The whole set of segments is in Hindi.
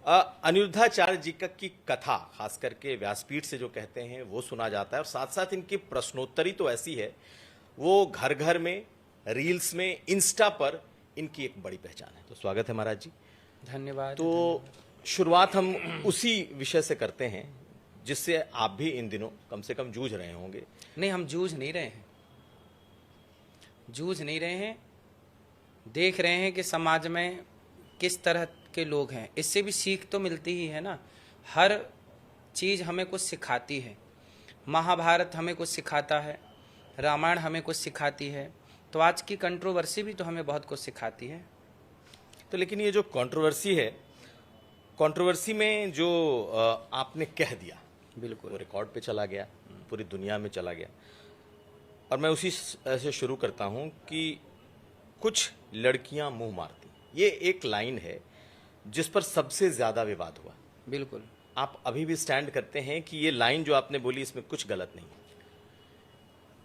अनिरुद्धाचार्य जी की कथा खास करके व्यासपीठ से जो कहते हैं वो सुना जाता है, और साथ साथ इनकी प्रश्नोत्तरी तो ऐसी है, वो घर घर में, रील्स में, इंस्टा पर इनकी एक बड़ी पहचान है। तो स्वागत है महाराज जी। धन्यवाद। तो शुरुआत हम उसी विषय से करते हैं जिससे आप भी इन दिनों कम से कम जूझ रहे होंगे। नहीं, हम जूझ नहीं रहे हैं, जूझ नहीं रहे हैं, देख रहे हैं कि समाज में किस तरह के लोग हैं। इससे भी सीख तो मिलती ही है ना। हर चीज़ हमें कुछ सिखाती है। महाभारत हमें कुछ सिखाता है, रामायण हमें कुछ सिखाती है, तो आज की कंट्रोवर्सी भी तो हमें बहुत कुछ सिखाती है। तो लेकिन ये जो कंट्रोवर्सी है, कंट्रोवर्सी में जो आपने कह दिया, बिल्कुल वो रिकॉर्ड पे चला गया, पूरी दुनिया में चला गया। और मैं उसी से शुरू करता हूं कि कुछ लड़कियां मुंह मारती, ये एक लाइन है जिस पर सबसे ज्यादा विवाद हुआ। बिल्कुल। आप अभी भी स्टैंड करते हैं कि ये लाइन जो आपने बोली इसमें कुछ गलत नहीं है?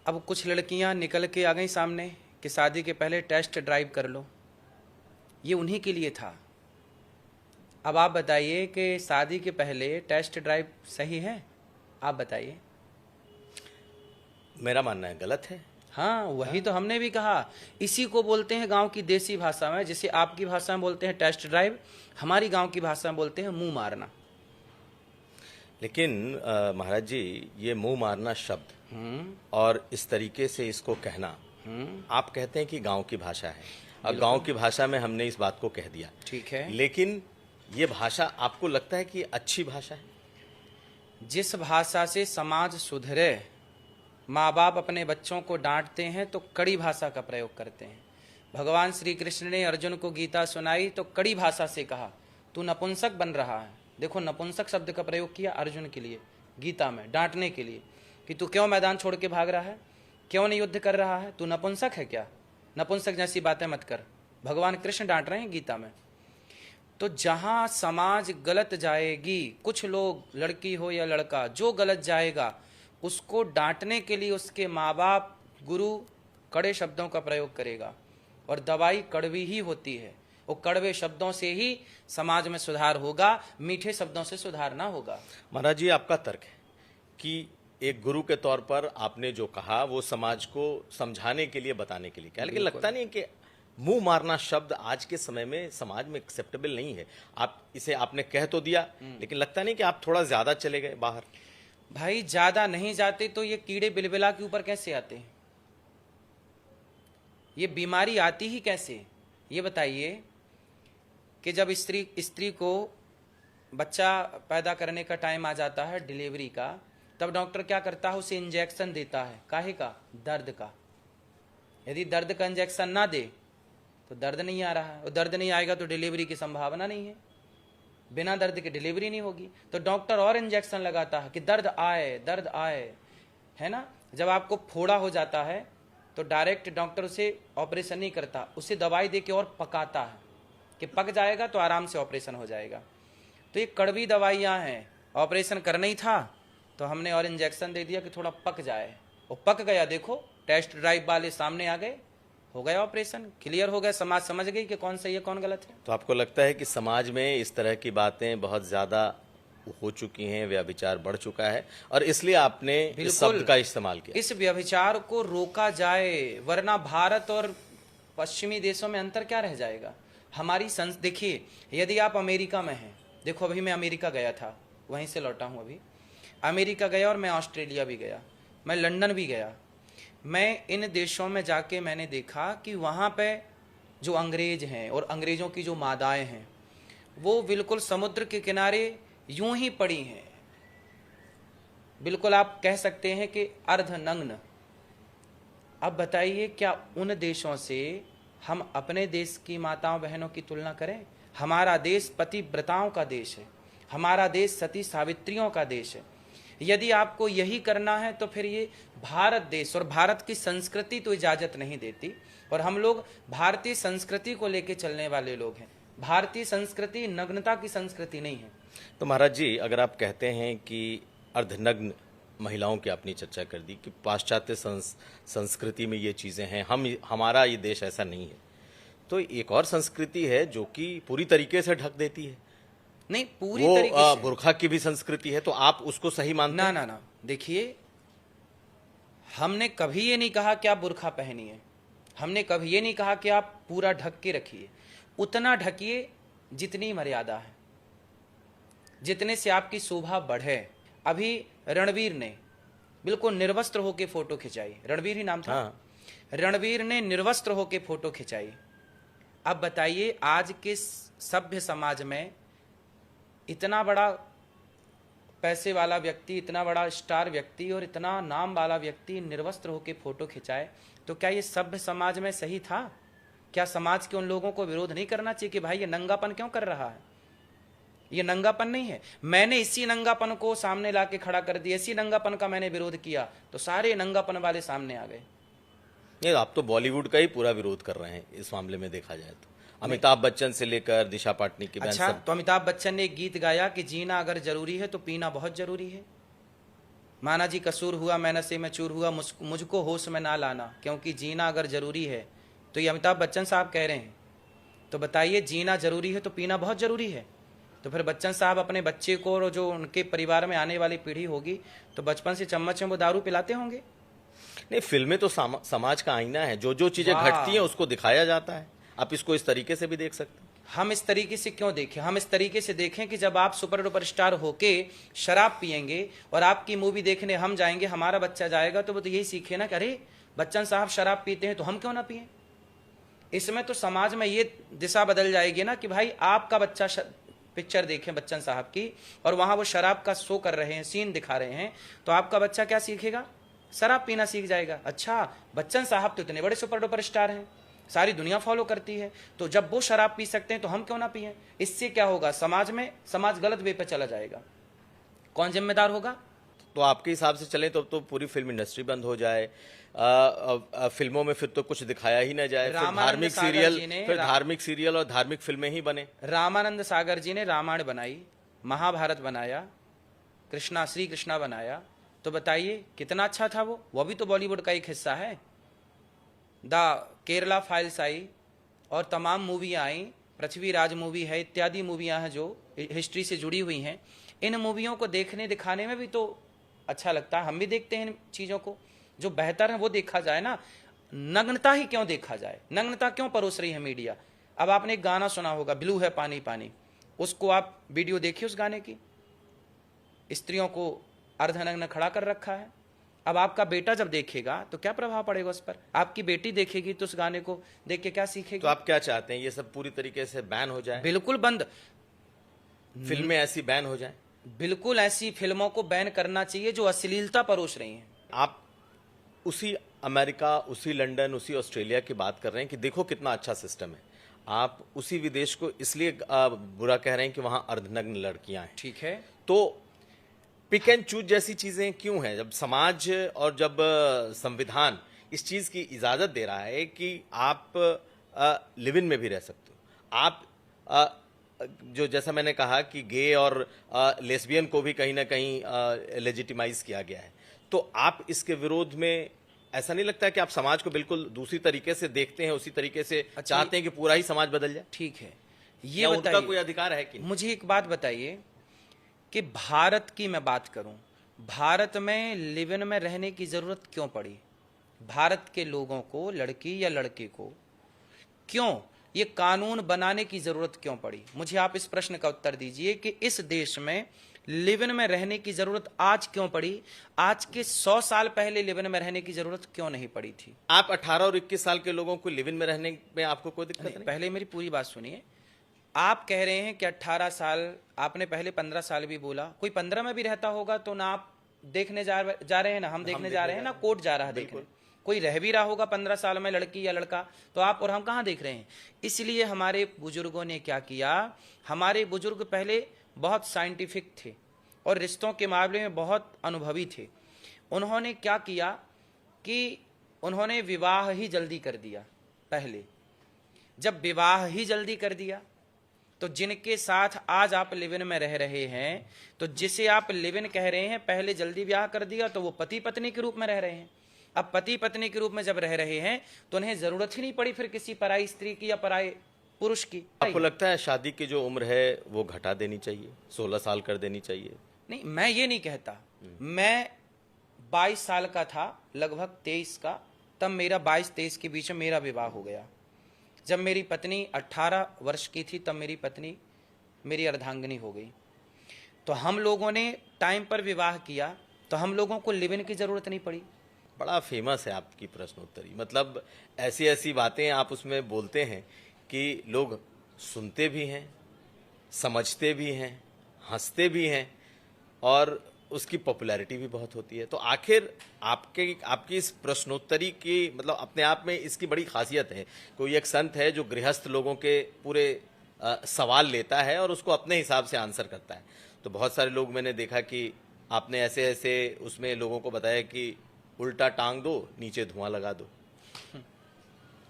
अब कुछ लड़कियां निकल के आ गई सामने कि शादी के पहले टेस्ट ड्राइव कर लो, ये उन्हीं के लिए था। अब आप बताइए कि शादी के पहले टेस्ट ड्राइव सही है? आप बताइए। मेरा मानना है गलत है। हाँ, वही तो हमने भी कहा। इसी को बोलते हैं गांव की देसी भाषा में, जिसे आपकी भाषा में बोलते हैं टेस्ट ड्राइव, हमारी गांव की भाषा में बोलते हैं मुंह मारना। लेकिन महाराज जी, ये मुंह मारना शब्द और इस तरीके से इसको कहना, आप कहते हैं कि गांव की भाषा है, और गांव की भाषा में हमने इस बात को कह दिया, ठीक है। लेकिन ये भाषा आपको लगता है कि अच्छी भाषा है? जिस भाषा से समाज सुधरे, माँ बाप अपने बच्चों को डांटते हैं तो कड़ी भाषा का प्रयोग करते हैं। भगवान श्री कृष्ण ने अर्जुन को गीता सुनाई तो कड़ी भाषा से कहा, तू नपुंसक बन रहा है। देखो, नपुंसक शब्द का प्रयोग किया अर्जुन के लिए गीता में, डांटने के लिए, कि तू क्यों मैदान छोड़ के भाग रहा है, क्यों नहीं युद्ध कर रहा है, तू नपुंसक है क्या, नपुंसक जैसी बातें मत कर। भगवान कृष्ण डांट रहे हैं गीता में। तो जहां समाज गलत जाएगी, कुछ लोग, लड़की हो या लड़का, जो गलत जाएगा उसको डांटने के लिए उसके माँ बाप, गुरु कड़े शब्दों का प्रयोग करेगा। और दवाई कड़वी ही होती है, वो कड़वे शब्दों से ही समाज में सुधार होगा, मीठे शब्दों से सुधार ना होगा। महाराज जी, आपका तर्क है कि एक गुरु के तौर पर आपने जो कहा वो समाज को समझाने के लिए, बताने के लिए कहा, लेकिन लगता नहीं कि मुंह मारना शब्द आज के समय में समाज में एक्सेप्टेबल नहीं है। आप इसे, आपने कह तो दिया, लेकिन लगता नहीं कि आप थोड़ा ज्यादा चले गए बाहर? भाई, ज्यादा नहीं जाते तो ये कीड़े बिलबिला के ऊपर कैसे आते हैं? ये बीमारी आती ही कैसे? ये बताइए कि जब स्त्री को बच्चा पैदा करने का टाइम आ जाता है, डिलीवरी का, तब डॉक्टर क्या करता है, उसे इंजेक्शन देता है। काहे का? दर्द का। यदि दर्द का इंजेक्शन ना दे तो दर्द नहीं आ रहा है, और दर्द नहीं आएगा तो डिलीवरी की संभावना नहीं है, बिना दर्द के डिलीवरी नहीं होगी। तो डॉक्टर और इंजेक्शन लगाता है कि दर्द आए, दर्द आए, है ना। जब आपको फोड़ा हो जाता है तो डायरेक्ट डॉक्टर उसे ऑपरेशन नहीं करता, उसे दवाई दे के और पकाता है कि पक जाएगा तो आराम से ऑपरेशन हो जाएगा। तो ये कड़वी दवाइयाँ हैं। ऑपरेशन करना ही था तो हमने और इंजेक्शन दे दिया कि थोड़ा पक जाए, वो पक गया। देखो, टेस्ट ड्राइव वाले सामने आ गए, हो गया ऑपरेशन, क्लियर हो गया, समाज समझ गई कि कौन सही है कौन गलत है। तो आपको लगता है कि समाज में इस तरह की बातें बहुत ज्यादा हो चुकी हैं, व्यभिचार बढ़ चुका है, और इसलिए आपने इस शब्द का इस्तेमाल किया? इस व्यभिचार को रोका जाए, वरना भारत और पश्चिमी देशों में अंतर क्या रह जाएगा। हमारी देखिए, यदि आप अमेरिका में हैं, देखो अभी मैं अमेरिका गया था, वहीं से लौटा हूँ अभी। अमेरिका गया और मैं ऑस्ट्रेलिया भी गया, मैं लंदन भी गया। मैं इन देशों में जाके मैंने देखा कि वहाँ पे जो अंग्रेज हैं और अंग्रेजों की जो मादाएं हैं, वो बिल्कुल समुद्र के किनारे यूं ही पड़ी हैं, बिल्कुल आप कह सकते हैं कि अर्धनग्न। अब बताइए, क्या उन देशों से हम अपने देश की माताओं बहनों की तुलना करें? हमारा देश पतिव्रताओं का देश है, हमारा देश सती सावित्रियों का देश है। यदि आपको यही करना है तो फिर ये भारत देश और भारत की संस्कृति तो इजाजत नहीं देती, और हम लोग भारतीय संस्कृति को लेकर चलने वाले लोग हैं। भारतीय संस्कृति नग्नता की संस्कृति नहीं है। तो महाराज जी, अगर आप कहते हैं कि अर्धनग्न महिलाओं की आपने चर्चा कर दी कि पाश्चात्य संस्कृति में ये चीजें हैं, हमारा ये देश ऐसा नहीं है, तो एक और संस्कृति है जो कि पूरी तरीके से ढक देती है, नहीं, पूरी वो तरीके से बुर्खा की भी संस्कृति है, तो आप उसको सही मानते ना हैं? ना ना, देखिए, हमने कभी ये नहीं कहा कि आप बुर्खा पहनिए, हमने कभी ये नहीं कहा कि आप पूरा ढक के रखिए। उतना ढकिए जितनी मर्यादा है, जितने से आपकी शोभा बढ़े। अभी रणवीर ने बिल्कुल निर्वस्त्र होके फोटो खिंचाई, रणवीर ही नाम था। हाँ। रणवीर ने निर्वस्त्र होके फोटो खिंचाई। अब बताइए, आज के सभ्य समाज में इतना बड़ा पैसे वाला व्यक्ति, इतना बड़ा स्टार व्यक्ति और इतना नाम वाला व्यक्ति निर्वस्त्र होकर फोटो खिंचाए, तो क्या ये सभ्य समाज में सही था? क्या समाज के उन लोगों को विरोध नहीं करना चाहिए कि भाई ये नंगापन क्यों कर रहा है? ये नंगापन नहीं है। मैंने इसी नंगापन को सामने लाके खड़ा कर दिया, इसी नंगापन का मैंने विरोध किया, तो सारे नंगापन वाले सामने आ गए। ये आप तो बॉलीवुड का ही पूरा विरोध कर रहे हैं इस मामले में देखा जाए तो। अमिताभ बच्चन से लेकर दिशा पाटनी की बहन अच्छा, सब। तो अमिताभ बच्चन ने एक गीत गाया कि जीना अगर जरूरी है तो पीना बहुत जरूरी है। माना जी कसूर हुआ, मैं नशे में चूर हुआ, मुझको होश में ना लाना, क्योंकि जीना अगर जरूरी है। तो ये अमिताभ बच्चन साहब कह रहे हैं। तो बताइए, जीना जरूरी है तो पीना बहुत जरूरी है। तो फिर बच्चन साहब अपने बच्चे को और जो उनके परिवार में आने वाली पीढ़ी होगी, तो बचपन से चम्मच में वो दारू पिलाते होंगे। नहीं, फिल्में तो समाज का आईना है, जो जो चीजें वाह। घटती हैं उसको दिखाया जाता है। आप इसको इस तरीके से भी देख सकते हैं। हम इस तरीके से क्यों देखें? हम इस तरीके से देखें कि जब आप सुपर डुपर स्टार होके शराब पिएंगे और आपकी मूवी देखने हम जाएंगे, हमारा बच्चा जाएगा, तो वो तो यही सीखे ना कि अरे बच्चन साहब शराब पीते हैं तो हम क्यों ना पिए। इसमें तो समाज में ये दिशा बदल जाएगी ना कि भाई आपका बच्चा पिक्चर देखे बच्चन साहब की और वहां वो शराब का शो कर रहे हैं, सीन दिखा रहे हैं, तो आपका बच्चा क्या सीखेगा? शराब पीना सीख जाएगा। अच्छा, बच्चन साहब तो इतने बड़े सुपर डुपर स्टार हैं, सारी दुनिया फॉलो करती है, तो जब वो शराब पी सकते हैं तो हम क्यों ना पिए? इससे क्या होगा? समाज गलत वे पे चला जाएगा। कौन जिम्मेदार होगा? तो आपके हिसाब से चले तो पूरी फिल्म इंडस्ट्री बंद हो जाए, फिल्मों में फिर तो कुछ दिखाया ही ना जाए, फिर धार्मिक सीरियल और धार्मिक फिल्में ही बने। रामानंद सागर जी ने रामायण बनाई, महाभारत बनाया, श्री कृष्णा बनाया, तो बताइए कितना अच्छा था वो भी तो बॉलीवुड का एक हिस्सा है। द केरला फाइल्स आई और तमाम मूवियाँ आई, पृथ्वीराज मूवी है, इत्यादि मूवियाँ हैं जो हिस्ट्री से जुड़ी हुई हैं। इन मूवियों को देखने दिखाने में भी तो अच्छा लगता है, हम भी देखते हैं इन चीज़ों को। जो बेहतर है वो देखा जाए ना, नग्नता ही क्यों देखा जाए? नग्नता क्यों परोस रही है मीडिया? अब आपने एक गाना सुना होगा, ब्लू है पानी पानी, उसको आप वीडियो देखिए उस गाने की, स्त्रियों को अर्धनग्न खड़ा कर रखा है। अब आपका बेटा जब देखेगा तो क्या प्रभाव पड़ेगा उस पर? आपकी बेटी देखेगी तो उस गाने को देख के क्या सीखेगी? तो आप क्या चाहते हैं, ये सब पूरी तरीके से बैन हो जाए? बिल्कुल बंद, फिल्में ऐसी बैन हो जाए? बिल्कुल ऐसी फिल्मों को बैन करना चाहिए जो अश्लीलता परोस रही हैं। आप उसी अमेरिका, उसी लंदन, उसी ऑस्ट्रेलिया की बात कर रहे हैं कि देखो कितना अच्छा सिस्टम है। आप उसी विदेश को इसलिए बुरा कह रहे हैं कि वहां अर्धनग्न लड़कियां हैं। ठीक है, तो पिक एंड चूज जैसी चीजें क्यों हैं, जब समाज और जब संविधान इस चीज की इजाजत दे रहा है कि आप लिव इन में भी रह सकते हो। आप जो जैसा मैंने कहा कि गे और लेस्बियन को भी कहीं ना कहीं लेजिटिमाइज किया गया है, तो आप इसके विरोध में ऐसा नहीं लगता है कि आप समाज को बिल्कुल दूसरी तरीके से देखते हैं, उसी तरीके से चाहते हैं कि पूरा ही समाज बदल जाए? ठीक है, ये उनका कोई अधिकार है कि नहीं? मुझे एक बात बताइए कि भारत की मैं बात करूं, भारत में लिव इन में रहने की जरूरत क्यों पड़ी? भारत के लोगों को, लड़की या लड़के को, क्यों ये कानून बनाने की जरूरत क्यों पड़ी? मुझे आप इस प्रश्न का उत्तर दीजिए कि इस देश में लिव इन में रहने की जरूरत आज क्यों पड़ी? आज के 100 साल पहले लिव इन में रहने की जरूरत क्यों नहीं पड़ी थी? आप 18 और 21 साल के लोगों को लिव इन में रहने में आपको कोई दिक्कत नहीं? पहले मेरी पूरी बात सुनिए। आप कह रहे हैं कि 18 साल, आपने पहले 15 साल भी बोला, कोई 15 में भी रहता होगा तो ना आप देखने जा रहे हैं ना हम देखने जा रहे हैं, ना कोर्ट जा रहा है देखने। कोई रह भी रहा होगा 15 साल में, लड़की या लड़का, तो आप और हम कहाँ देख रहे हैं? इसलिए हमारे बुजुर्गों ने क्या किया, हमारे बुजुर्ग पहले बहुत साइंटिफिक थे और रिश्तों के मामले में बहुत अनुभवी थे। उन्होंने क्या किया कि उन्होंने विवाह ही जल्दी कर दिया। पहले जब विवाह ही जल्दी कर दिया तो जिनके साथ आज आप लिव इन में रह रहे हैं, तो जिसे आप लिव इन कह रहे हैं, पहले जल्दी ब्याह कर दिया तो वो पति पत्नी के रूप में रह रहे हैं। अब पति पत्नी के रूप में जब रह रहे हैं तो उन्हें जरूरत ही नहीं पड़ी फिर किसी पराई स्त्री की या पराई पुरुष की। आपको लगता है शादी की जो उम्र है वो घटा देनी चाहिए, 16 साल कर देनी चाहिए? नहीं, मैं ये नहीं कहता। मैं 22 साल का था, लगभग 23 का, तब मेरा 22-23 के बीच में मेरा विवाह हो गया। जब मेरी पत्नी 18 वर्ष की थी तब मेरी पत्नी मेरी अर्धांगिनी हो गई। तो हम लोगों ने टाइम पर विवाह किया, तो हम लोगों को लिव इन की जरूरत नहीं पड़ी। बड़ा फेमस है आपकी प्रश्नोत्तरी, मतलब ऐसी ऐसी बातें आप उसमें बोलते हैं कि लोग सुनते भी हैं, समझते भी हैं, हंसते भी हैं और उसकी पॉपुलैरिटी भी बहुत होती है। तो आखिर आपकी इस प्रश्नोत्तरी की मतलब अपने आप में इसकी बड़ी खासियत है। कोई एक संत है जो गृहस्थ लोगों के पूरे सवाल लेता है और उसको अपने हिसाब से आंसर करता है। तो बहुत सारे लोग मैंने देखा कि आपने ऐसे ऐसे उसमें लोगों को बताया कि उल्टा टांग दो, नीचे धुआं लगा दो,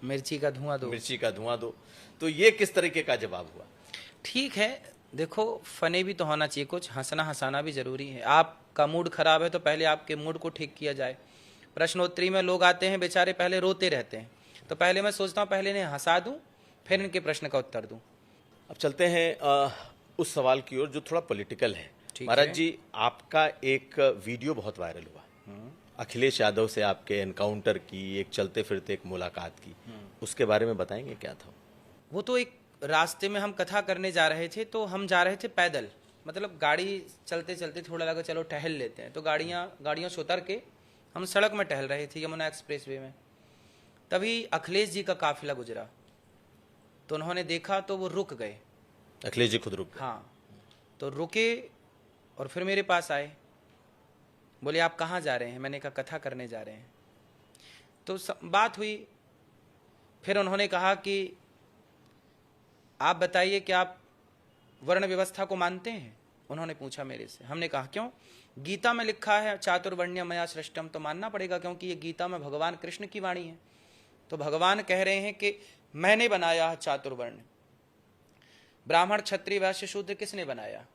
मिर्ची का धुआं दो, मिर्ची का धुआं दो। तो ये किस तरीके का जवाब हुआ? ठीक है, देखो फनी भी तो होना चाहिए, कुछ हंसना हंसाना भी जरूरी है। आपका मूड खराब है तो पहले आपके मूड को ठीक किया जाए। प्रश्नोत्तरी में लोग आते हैं बेचारे, पहले रोते रहते हैं, तो पहले मैं सोचता हूँ पहले इन्हें हंसा दूं, फिर इनके प्रश्न का उत्तर दूं। अब चलते हैं उस सवाल की ओर जो थोड़ा पॉलिटिकल है। ठीक महाराज है। जी, आपका एक वीडियो बहुत वायरल हुआ, अखिलेश यादव से आपके एनकाउंटर की, एक चलते फिरते एक मुलाकात की, उसके बारे में बताएंगे क्या था? वो तो एक रास्ते में हम कथा करने जा रहे थे, तो हम जा रहे थे पैदल, मतलब गाड़ी चलते चलते थोड़ा लगा चलो टहल लेते हैं, तो गाड़ियों से उतर के हम सड़क में टहल रहे थे यमुना एक्सप्रेसवे में। तभी अखिलेश जी का काफिला गुजरा, तो उन्होंने देखा तो वो रुक गए। अखिलेश जी खुद रुक गए? हाँ, तो रुके और फिर मेरे पास आए, बोले आप कहाँ जा रहे हैं? मैंने कहा कथा करने जा रहे हैं। तो बात हुई, फिर उन्होंने कहा कि आप बताइए कि आप वर्ण व्यवस्था को मानते हैं? उन्होंने पूछा मेरे से। हमने कहा क्यों? गीता में लिखा है चातुर्वर्ण्य मया सृष्टम, तो मानना पड़ेगा क्योंकि ये गीता में भगवान कृष्ण की वाणी है। तो भगवान कह रहे हैं कि मैंने बनाया है चातुर्वर्ण। ब्राह्मण क्षत्रिय वैश्य शूद्र किसने बनाया?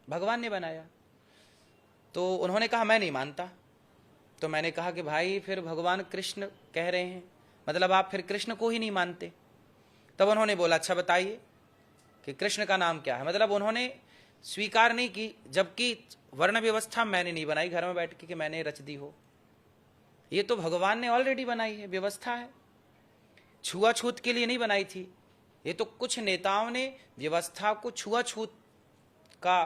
भगवान ने बनाया। तो उन्होंने कहा मैं नहीं मानता। तो मैंने कहा कि भाई फिर भगवान कृष्ण कह रहे हैं, मतलब आप फिर कृष्ण को ही नहीं मानते। तब उन्होंने बोला अच्छा बताइए कि कृष्ण का नाम क्या है। मतलब उन्होंने स्वीकार नहीं की, जबकि वर्ण व्यवस्था मैंने नहीं बनाई घर में बैठ के कि मैंने रच दी हो, ये तो भगवान ने ऑलरेडी बनाई है, व्यवस्था है, छुआछूत के लिए नहीं बनाई थी। ये तो कुछ नेताओं ने व्यवस्था को छुआछूत का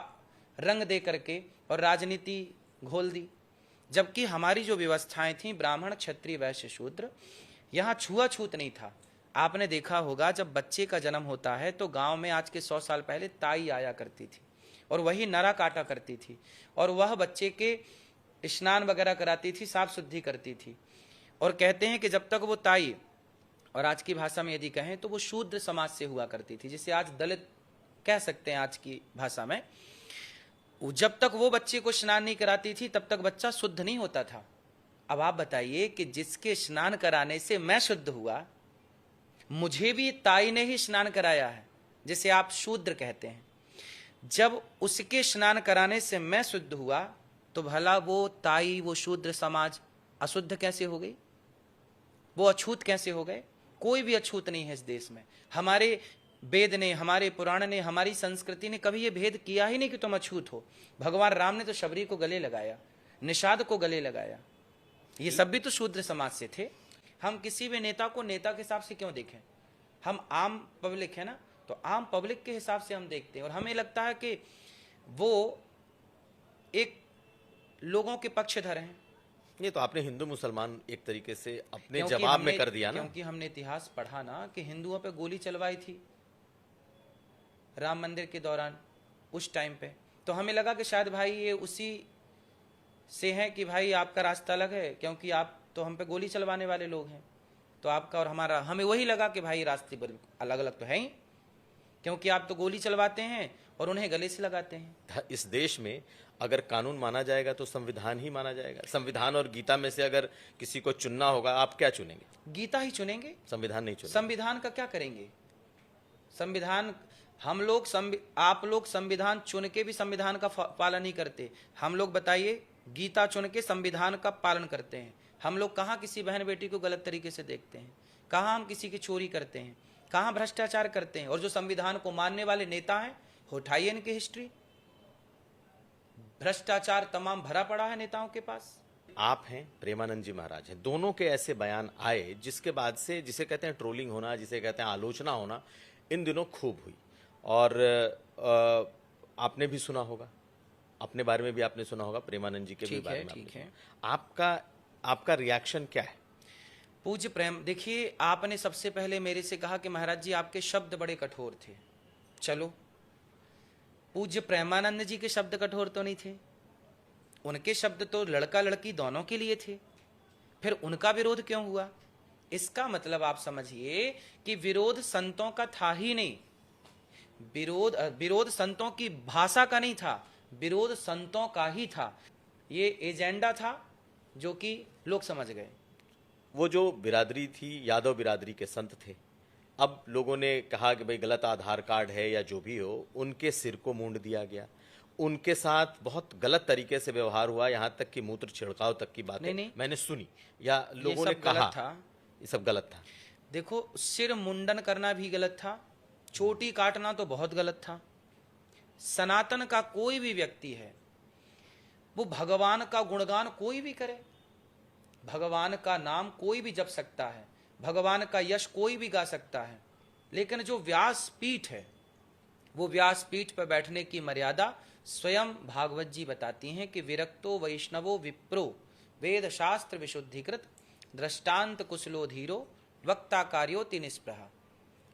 रंग दे करके और राजनीति घोल दी, जबकि हमारी जो व्यवस्थाएं थी ब्राह्मण क्षत्रिय वैश्य शूद्र, यहाँ छुआछूत नहीं था। आपने देखा होगा जब बच्चे का जन्म होता है तो गांव में आज के 100 साल पहले ताई आया करती थी और वही नरा काटा करती थी और वह बच्चे के स्नान वगैरह कराती थी, साफ शुद्धि करती थी। और कहते हैं कि जब तक वो ताई, और आज की भाषा में यदि कहें तो वो शूद्र समाज से हुआ करती थी, जिसे आज दलित कह सकते हैं आज की भाषा में, जब तक वो बच्चे को स्नान नहीं कराती थी तब तक बच्चा शुद्ध नहीं होता था। अब आप बताइए कि जिसके स्नान कराने से मैं शुद्ध हुआ, मुझे भी ताई ने ही स्नान कराया है, जिसे आप शूद्र कहते हैं, जब उसके स्नान कराने से मैं शुद्ध हुआ तो भला वो ताई, वो शूद्र समाज अशुद्ध कैसे हो गई? वो अछूत कैसे हो गए? कोई भी अछूत नहीं है इस देश में। हमारे वेद ने, हमारे पुराण ने, हमारी संस्कृति ने कभी ये भेद किया ही नहीं कि तुम अछूत हो। भगवान राम ने तो शबरी को गले लगाया, निषाद को गले लगाया, ये सब भी तो शूद्र समाज से थे। हम किसी भी नेता को नेता के हिसाब से क्यों देखें? हम आम पब्लिक है ना, तो आम पब्लिक के हिसाब से हम देखते हैं और हमें लगता है कि वो एक लोगों के पक्षधर हैं। ये तो आपने हिंदू मुसलमान एक तरीके से अपने क्योंकि जवाब में कर दिया ना। क्योंकि हमने इतिहास पढ़ा ना कि हिंदुओं पे गोली चलवाई थी राम मंदिर के दौरान उस टाइम पे, तो हमें लगा कि शायद भाई ये उसी से है कि भाई आपका रास्ता अलग है, क्योंकि आप तो हम पे गोली चलवाने वाले लोग हैं, तो आपका और हमारा, हमें वही लगा कि भाई रास्ते अलग अलग तो है ही, क्योंकि आप तो गोली चलवाते हैं और उन्हें गले से लगाते हैं। इस देश में अगर कानून माना जाएगा तो संविधान ही माना जाएगा। संविधान और गीता में से अगर किसी को चुनना होगा, आप क्या चुनेंगे? गीता ही चुनेंगे, संविधान नहीं चुनेंगे। संविधान का क्या करेंगे? संविधान हम लोग आप लोग संविधान चुन के भी संविधान का पालन नहीं करते। हम लोग बताइए गीता चुन के संविधान का पालन करते हैं। हम लोग कहाँ किसी बहन बेटी को गलत तरीके से देखते हैं? कहाँ हम किसी की चोरी करते हैं? कहाँ भ्रष्टाचार करते हैं? और जो संविधान को मानने वाले नेता हैं, उठाइए इनकी हिस्ट्री, भ्रष्टाचार तमाम भरा पड़ा है नेताओं के पास। आप हैं, प्रेमानंद जी महाराज हैं, दोनों के ऐसे बयान आए जिसके बाद से जिसे कहते हैं ट्रोलिंग होना, जिसे कहते हैं आलोचना होना, इन दिनों खूब हुई। और आपने भी सुना होगा, अपने बारे में भी आपने सुना होगा, प्रेमानंद जी के भी बारे में ठीक है। आपका रिएक्शन क्या है? पूज्य प्रेम, देखिए, आपने सबसे पहले मेरे से कहा कि महाराज जी आपके शब्द बड़े कठोर थे। चलो, पूज्य प्रेमानंद जी के शब्द कठोर तो नहीं थे, उनके शब्द तो लड़का लड़की दोनों के लिए थे, फिर उनका विरोध क्यों हुआ? इसका मतलब आप समझिए कि विरोध संतों का था ही नहीं, विरोध संतों की भाषा का नहीं था, विरोध संतों का ही था। ये एजेंडा था जो कि लोग समझ गए। वो जो बिरादरी थी, यादव बिरादरी के संत थे, अब लोगों ने कहा कि भाई गलत आधार कार्ड है या जो भी हो, उनके सिर को मूंड दिया गया, उनके साथ बहुत गलत तरीके से व्यवहार हुआ, यहाँ तक कि मूत्र छिड़काव तक की बातें मैंने सुनी या लोगों ने कहा था। ये सब गलत था। देखो, सिर मुंडन करना भी गलत था, चोटी काटना तो बहुत गलत था। सनातन का कोई भी व्यक्ति है, वो भगवान का गुणगान कोई भी करे, भगवान का नाम कोई भी जप सकता है, भगवान का यश कोई भी गा सकता है, लेकिन जो व्यासपीठ है, वो व्यासपीठ पर बैठने की मर्यादा स्वयं भागवत जी बताती हैं कि विरक्तो वैष्णवो विप्रो वेद शास्त्र विशुद्धिकृत दृष्टांत कुशलो धीरो वक्ता कार्योति निष्प्रहा।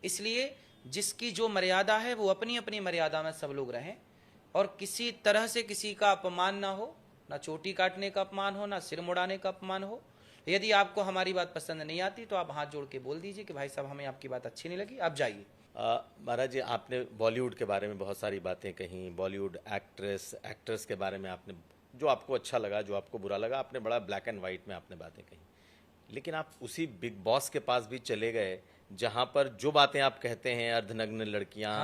इसलिए जिसकी जो मर्यादा है वो अपनी अपनी मर्यादा में सब लोग रहें, और किसी तरह से किसी का अपमान ना हो, ना चोटी काटने का अपमान हो, ना सिर मुड़ाने का अपमान हो। यदि आपको हमारी बात पसंद नहीं आती तो आप हाथ जोड़ के बोल दीजिए कि भाई साहब हमें आपकी बात अच्छी नहीं लगी, आप जाइए। महाराज जी, आपने बॉलीवुड के बारे में बहुत सारी बातें कही, बॉलीवुड एक्ट्रेस के बारे में आपने, जो आपको अच्छा लगा, जो आपको बुरा लगा, आपने बड़ा ब्लैक एंड वाइट में आपने बातें कही। लेकिन आप उसी बिग बॉस के पास भी चले गए जहां पर जो बातें आप कहते हैं, अर्धनग्न लड़कियां,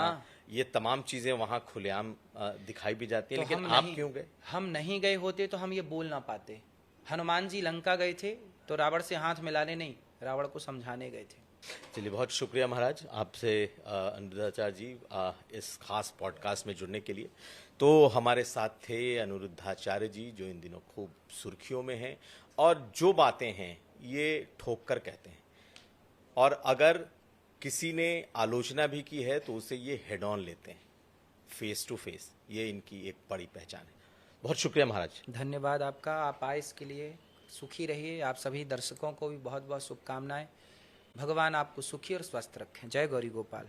ये तमाम चीजें वहां खुलेआम दिखाई भी जाती हैं, लेकिन आप क्यों गए? हम नहीं गए होते तो हम ये बोल ना पाते। हनुमान जी लंका गए थे तो रावण से हाथ मिलाने नहीं, रावण को समझाने गए थे। चलिए, बहुत शुक्रिया महाराज आपसे, अनिरुद्धाचार्य जी, इस खास पॉडकास्ट में जुड़ने के लिए। तो हमारे साथ थे अनिरुद्धाचार्य जी, जो इन दिनों खूब सुर्खियों में हैं और जो बातें हैं ये ठोक कर कहते हैं, और अगर किसी ने आलोचना भी की है तो उसे ये हेड ऑन लेते हैं, फेस टू फेस। ये इनकी एक बड़ी पहचान है। बहुत शुक्रिया महाराज। धन्यवाद आपका, आप आए इसके लिए। सुखी रहिए। आप सभी दर्शकों को भी बहुत बहुत शुभकामनाएं। भगवान आपको सुखी और स्वस्थ रखें। जय गौरी गोपाल।